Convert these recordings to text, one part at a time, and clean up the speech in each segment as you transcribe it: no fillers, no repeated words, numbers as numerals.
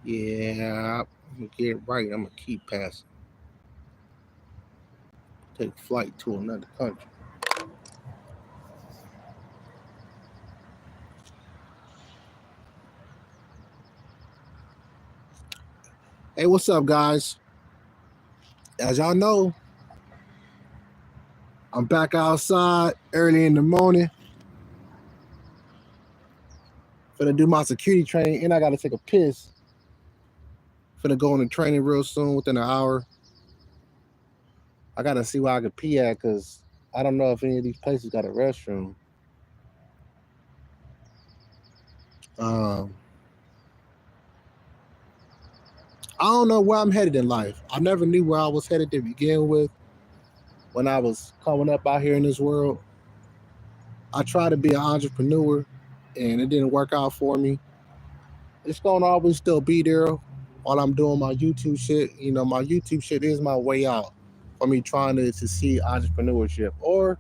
Yeah, I'm gonna get it right. I'm gonna keep passing. Take flight to another country. Hey, what's up, guys? As y'all know, I'm back outside early in the morning. Finna do my security training, and I gotta take a piss. Finna go into training real soon, within an hour. I gotta see where I can pee at, cause I don't know if any of these places got a restroom. Um, I don't know where I'm headed in life. I never knew where I was headed to begin with when I was coming up out here in this world. I tried to be an entrepreneur, and it didn't work out for me. It's gonna always still be there while I'm doing my YouTube shit. You know, my YouTube shit is my way out for me trying to see entrepreneurship. Or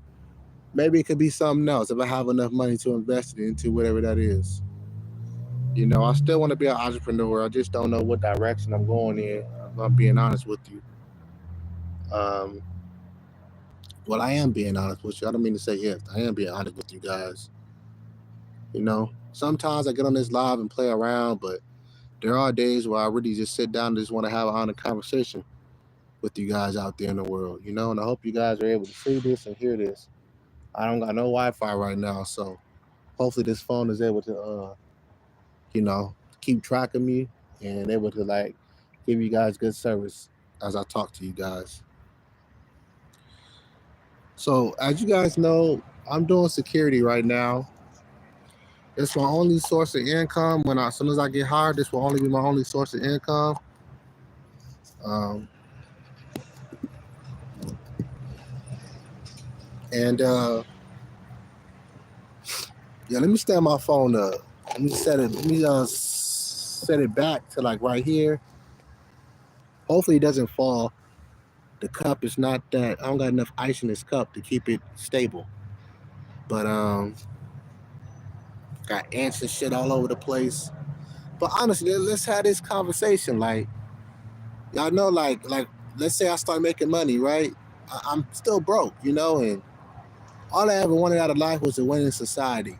maybe it could be something else if I have enough money to invest it into whatever that is. You know, I still want to be an entrepreneur. I just don't know what direction I'm going in. If I'm being honest with you. Um, well, I am being honest with you. I don't mean to say yes. I am being honest with you guys. You know, sometimes I get on this live and play around, but there are days where I really just sit down and just want to have an honest conversation with you guys out there in the world, you know, and I hope you guys are able to see this and hear this. I don't got no Wi-Fi right now, so hopefully this phone is able to, you know, keep track of me and able to like give you guys good service as I talk to you guys. So as you guys know, I'm doing security right now. It's my only source of income. As soon as I get hired, this will only be my only source of income. Um, and Yeah, let me stand my phone up. Let me set it. Let me set it back to like right here. Hopefully, it doesn't fall. The cup is not that. I don't got enough ice in this cup to keep it stable. But got ants and shit all over the place. But honestly, let's have this conversation. Like y'all know, like let's say I start making money, right? I'm still broke, you know, and all I ever wanted out of life was to win in society.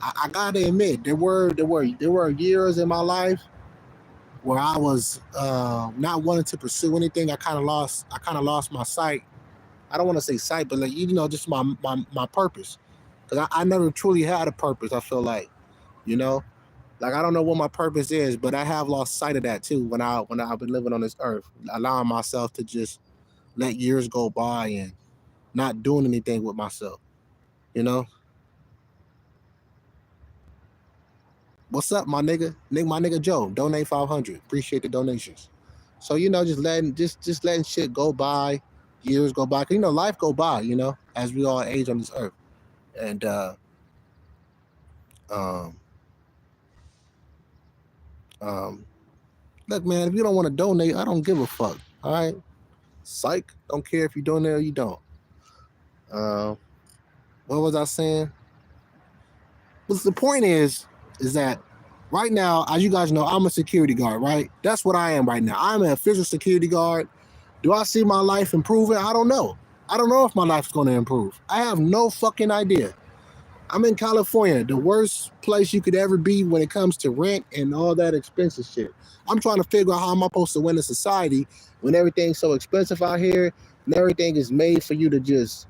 I gotta admit, there were years in my life where I was not wanting to pursue anything. I kind of lost my sight. I don't want to say sight, but like just my purpose. Because I never truly had a purpose. I feel you know, like I don't know what my purpose is, but I have lost sight of that too. When I've been living on this earth, allowing myself to just let years go by and not doing anything with myself. You know, what's up, my nigga? My nigga Joe, donate 500. Appreciate the donations. So just letting shit go by, years go by. 'Cause, life go by. As we all age on this earth. And um, um, look, man, if you don't want to donate, I don't give a fuck. All right, psych. Don't care if you donate or you don't. Uh, what was I saying? But the point is that right now, as you guys know, I'm a security guard. Right, that's what I am right now. I'm an official security guard. Do I see my life improving? I don't know. I don't know if my life's going to improve. I have no fucking idea. I'm in California, the worst place you could ever be when it comes to rent and all that expensive shit. I'm trying to figure out how am I supposed to win in society when everything's so expensive out here and everything is made for you to just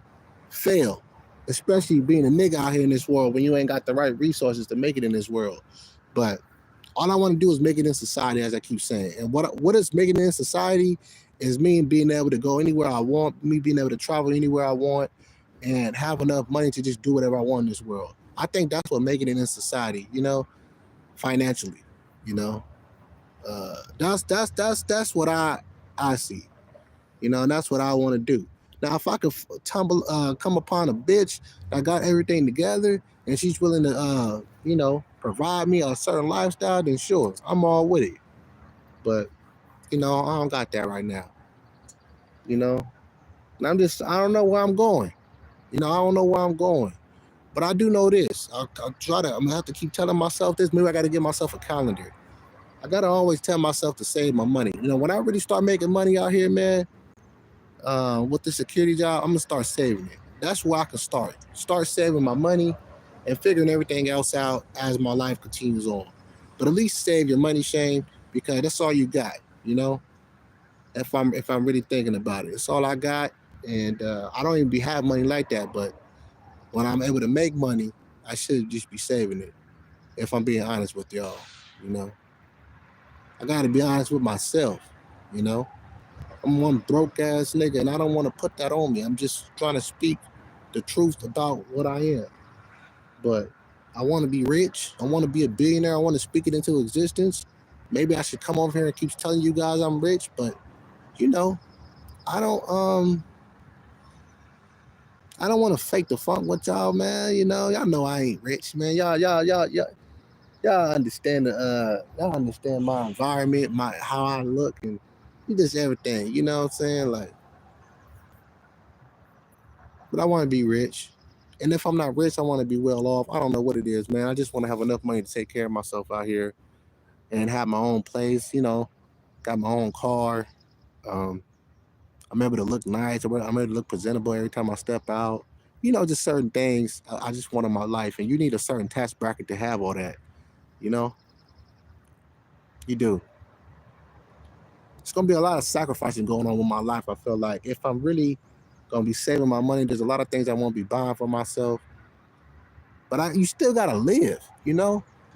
fail. Especially being a nigga out here in this world when you ain't got the right resources to make it in this world. But all I want to do is make it in society, as I keep saying. And what is making it in society is me being able to go anywhere I want, me being able to travel anywhere I want, and have enough money to just do whatever I want in this world. I think that's what making it in society, financially, you know. That's what I see, and that's what I want to do. Now, if I could come upon a bitch that got everything together and she's willing to, provide me a certain lifestyle, then sure, I'm all with it. But I don't got that right now. You know, and I don't know where I'm going. I don't know where I'm going. But I do know this. I'm gonna have to keep telling myself this. Maybe I got to give myself a calendar. I gotta always tell myself to save my money. When I really start making money out here, man, with the security job, I'm gonna start saving it. That's where I can start. Start saving my money and figuring everything else out as my life continues on. But at least save your money, Shane, because that's all you got. You know, if I'm really thinking about it, it's all I got, and I don't even be have money like that. But when I'm able to make money, I should just be saving it. If I'm being honest with y'all, you know, I gotta be honest with myself. You know, I'm one broke ass nigga, and I don't want to put that on me. I'm just trying to speak the truth about what I am. But I want to be rich. I want to be a billionaire. I want to speak it into existence. Maybe I should come over here and keep telling you guys I'm rich, but you know, I don't I don't want to fake the funk with y'all, man. Y'all know I ain't rich, man. Y'all understand y'all understand my environment, my how I look, and just everything. You know what I'm saying? Like, but I want to be rich. And if I'm not rich, I want to be well off. I don't know what it is, man. I just want to have enough money to take care of myself out here and have my own place. Got my own car. Um, I'm able to look nice. I'm able to look presentable every time I step out. Just certain things I just want in my life. And you need a certain tax bracket to have all that. You know, you do. It's gonna be a lot of sacrificing going on with my life. I feel like if I'm really gonna be saving my money, there's a lot of things I won't be buying for myself. But you still gotta live. You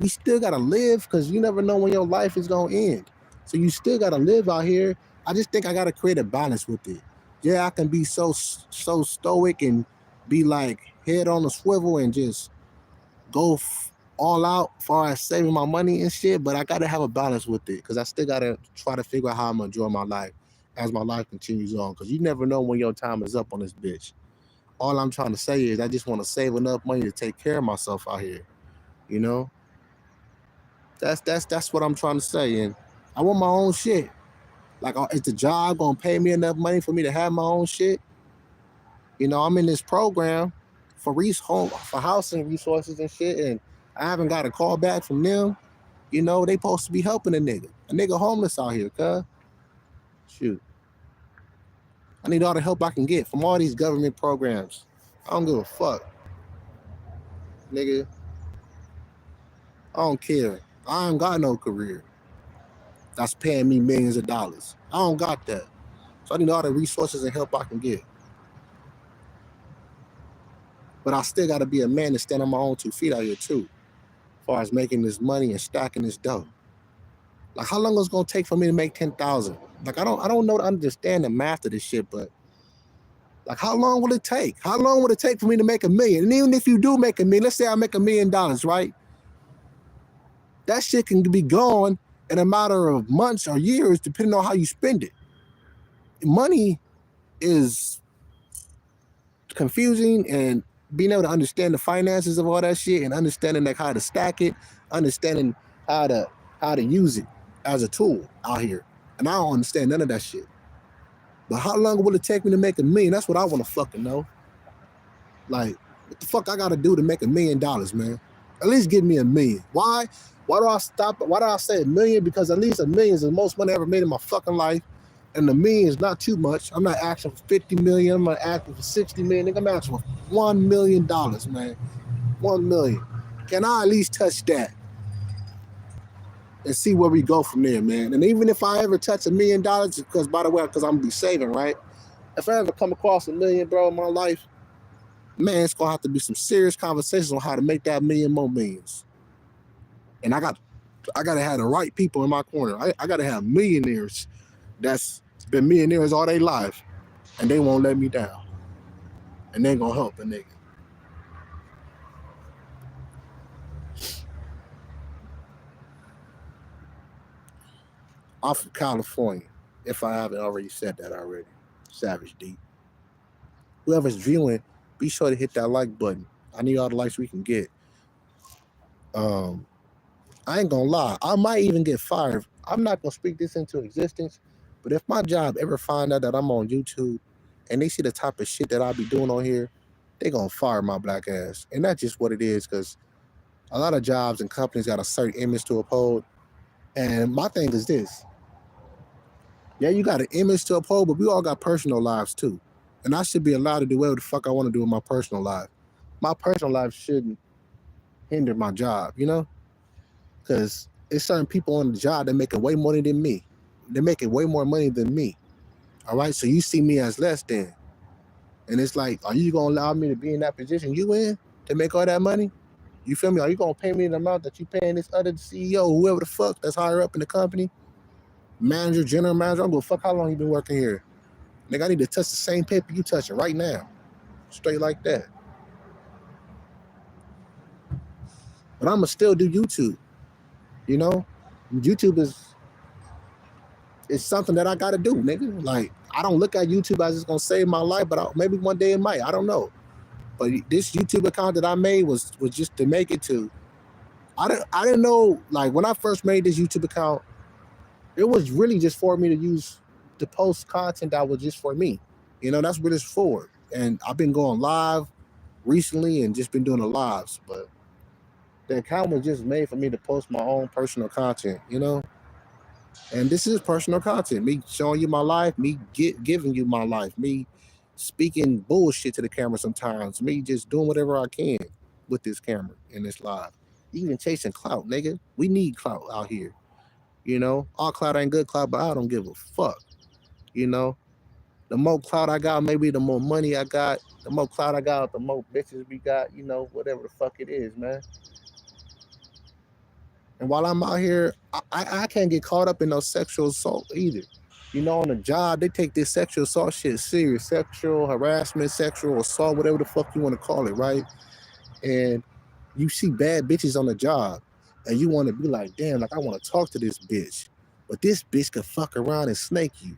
still gotta live because you never know when your life is gonna end. So you still gotta live out here. I just think I gotta create a balance with it. Yeah, I can be so stoic and be like head on the swivel and just go all out as far as saving my money and shit. But I gotta have a balance with it because I still gotta try to figure out how I'm gonna enjoy my life as my life continues on. Because you never know when your time is up on this bitch. All I'm trying to say is I just want to save enough money to take care of myself out here. You know, that's what I'm trying to say. And I want my own shit. Like, is the job gonna pay me enough money for me to have my own shit? I'm in this program for for housing resources and shit, and I haven't got a call back from them. They supposed to be helping a nigga. A nigga homeless out here, cuz. Shoot. I need all the help I can get from all these government programs. I don't give a fuck, nigga. I don't care. I ain't got no career that's paying me millions of dollars. I don't got that. So I need all the resources and help I can get. But I still gotta be a man and stand on my own 2 feet out here too. As far as making this money and stacking this dough. Like, how long is it gonna take for me to make 10,000? Like, I don't know to understand the math of this shit, but like, how long will it take? How long will it take for me to make 1 million? And even if you do make 1 million, let's say I make $1 million, right? That shit can be gone in a matter of months or years, depending on how you spend it. Money is confusing, and being able to understand the finances of all that shit and understanding like how to stack it, understanding how to use it as a tool out here. And I don't understand none of that shit. But how long will it take me to make 1 million? That's what I want to fucking know. Like, what the fuck I gotta do to make $1 million, man? At least give me 1 million. Why? Why do I stop? Why do I say 1 million? Because at least 1 million is the most money I ever made in my fucking life. And 1 million is not too much. I'm not asking for 50 million. I'm not asking for 60 million. I'm asking for $1 million, man. 1 million. Can I at least touch that and see where we go from there, man? And even if I ever touch $1 million, because by the way, because I'm gonna be saving, right? If I ever come across 1 million, bro, in my life, man, it's gonna have to be some serious conversations on how to make that million more millions. And I gotta have the right people in my corner. I gotta have millionaires that's been millionaires all their life, and they won't let me down. And they gonna help a nigga. I'm from California, if I haven't already said that already. Savage D. Whoever's viewing, be sure to hit that like button. I need all the likes we can get. Um, I ain't gonna lie, I might even get fired. I'm not gonna speak this into existence, but if my job ever find out that I'm on YouTube and they see the type of shit that I be doing on here, they gonna fire my black ass. And that's just what it is, because a lot of jobs and companies got a certain image to uphold. And my thing is this. Yeah, you got an image to uphold, but we all got personal lives too. And I should be allowed to do whatever the fuck I want to do in my personal life. My personal life shouldn't hinder my job, you know? Because it's certain people on the job that making way more than me. They're making way more money than me. All right, so you see me as less than. And it's like, are you going to allow me to be in that position you in to make all that money? You feel me? Are you going to pay me the amount that you paying this other CEO, whoever the fuck that's higher up in the company? Manager, general manager, I'm going to fuck how long you been working here. Nigga, I need to touch the same paper you touching right now. Straight like that. But I'm going to still do YouTube. You know? YouTube is something that I got to do, nigga. Like, I don't look at YouTube as it's going to save my life, but maybe one day it might. I don't know. But this YouTube account that I made was just to make it to. I didn't know, like, when I first made this YouTube account, it was really just for me to post content that was just for me. You know, that's what it's for. And I've been going live recently and just been doing the lives, but the account was just made for me to post my own personal content, you know? And this is personal content. Me showing you my life, me giving you my life, me speaking bullshit to the camera sometimes, me just doing whatever I can with this camera in this live. Even chasing clout, nigga. We need clout out here. You know, all clout ain't good clout, but I don't give a fuck. You know, the more clout I got, maybe the more money I got. The more clout I got, the more bitches we got. You know, whatever the fuck it is, man. And while I'm out here, I can't get caught up in no sexual assault either. You know, on the job, they take this sexual assault shit serious. Sexual harassment, sexual assault, whatever the fuck you want to call it, right? And you see bad bitches on the job, and you want to be like, damn, like I want to talk to this bitch. But this bitch could fuck around and snake you.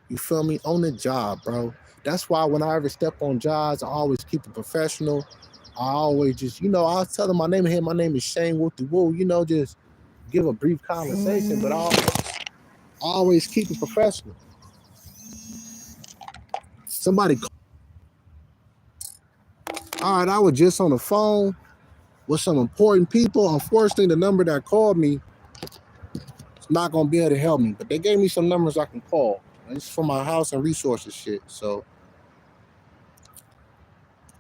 You feel me? On the job, bro. That's why when I ever step on jobs, I always keep it professional. I always just, you know, I'll tell them my name here. My name is Shane Woo. You know, just give a brief conversation, but I'll always keep it professional. Somebody, all right, I was just on the phone with some important people. Unfortunately, the number that called me is not going to be able to help me, but they gave me some numbers I can call. It's for my house and resources shit. So,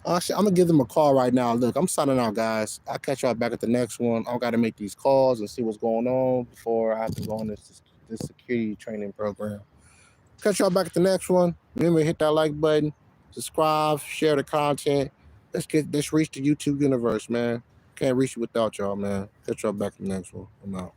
I'm going to give them a call right now. Look, I'm signing out, guys. I'll catch y'all back at the next one. I got to make these calls and see what's going on before I have to go on this security training program. Catch y'all back at the next one. Remember, hit that like button, subscribe, share the content. Let's reach the YouTube universe, man. Can't reach it without y'all, man. Catch y'all back in the next one. I'm out.